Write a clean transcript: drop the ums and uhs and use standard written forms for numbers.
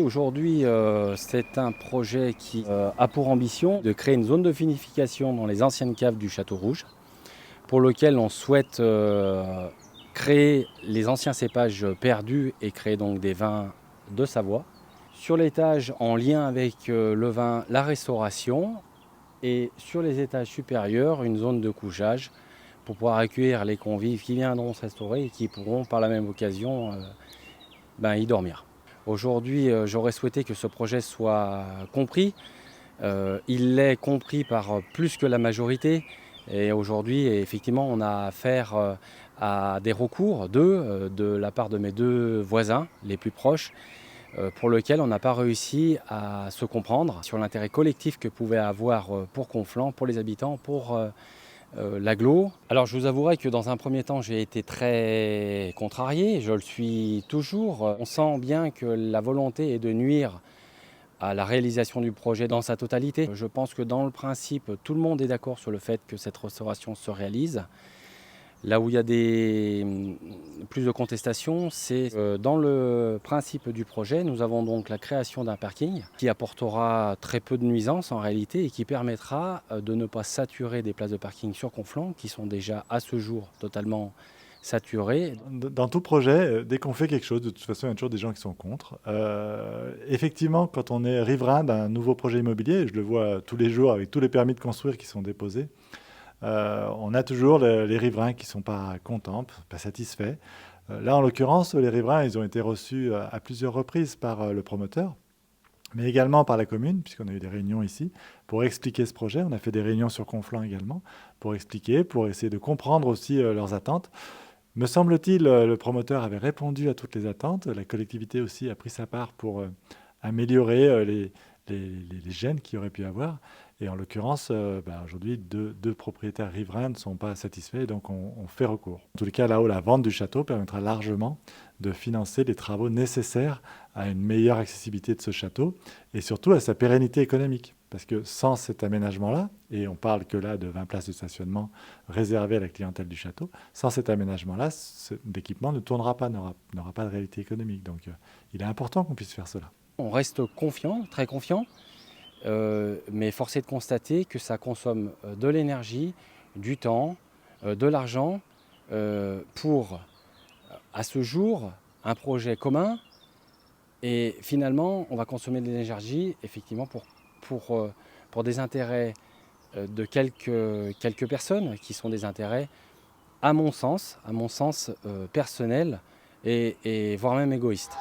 Aujourd'hui, c'est un projet qui a pour ambition de créer une zone de vinification dans les anciennes caves du Château Rouge, pour lequel on souhaite créer les anciens cépages perdus et créer donc des vins de Savoie. Sur l'étage, en lien avec le vin, la restauration, et sur les étages supérieurs, une zone de couchage pour pouvoir accueillir les convives qui viendront se restaurer et qui pourront par la même occasion y dormir. Aujourd'hui, j'aurais souhaité que ce projet soit compris. Il l'est compris par plus que la majorité. Et aujourd'hui, effectivement, on a affaire à des recours de la part de mes deux voisins les plus proches, pour lesquels on n'a pas réussi à se comprendre sur l'intérêt collectif que pouvait avoir pour Conflans, pour les habitants, pour l'agglo. Alors je vous avouerai que dans un premier temps j'ai été très contrarié, je le suis toujours. On sent bien que la volonté est de nuire à la réalisation du projet dans sa totalité. Je pense que dans le principe, tout le monde est d'accord sur le fait que cette restauration se réalise. Là où il y a plus de contestations, c'est dans le principe du projet. Nous avons donc la création d'un parking qui apportera très peu de nuisances en réalité et qui permettra de ne pas saturer des places de parking sur Conflans qui sont déjà à ce jour totalement saturées. Dans tout projet, dès qu'on fait quelque chose, de toute façon, il y a toujours des gens qui sont contre. Effectivement, quand on est riverain d'un nouveau projet immobilier, je le vois tous les jours avec tous les permis de construire qui sont déposés, on a toujours les riverains qui ne sont pas contents, pas satisfaits. Là, en l'occurrence, les riverains, ils ont été reçus à plusieurs reprises par le promoteur, mais également par la commune, puisqu'on a eu des réunions ici, pour expliquer ce projet. On a fait des réunions sur Conflans également, pour expliquer, pour essayer de comprendre aussi leurs attentes. Me semble-t-il, le promoteur avait répondu à toutes les attentes. La collectivité aussi a pris sa part pour améliorer les gênes qu'il y aurait pu avoir. Et en l'occurrence, aujourd'hui, deux propriétaires riverains ne sont pas satisfaits, donc on fait recours. En tous les cas, là-haut, la vente du château permettra largement de financer les travaux nécessaires à une meilleure accessibilité de ce château et surtout à sa pérennité économique. Parce que sans cet aménagement-là, et on parle que là de 20 places de stationnement réservées à la clientèle du château, sans cet aménagement-là, l'équipement ne tournera pas, n'aura pas de réalité économique. Donc il est important qu'on puisse faire cela. On reste confiant, très confiant, mais force est de constater que ça consomme de l'énergie, du temps, de l'argent pour, à ce jour, un projet commun. Et finalement, on va consommer de l'énergie effectivement pour des intérêts de quelques personnes qui sont des intérêts, à mon sens personnels et voire même égoïstes.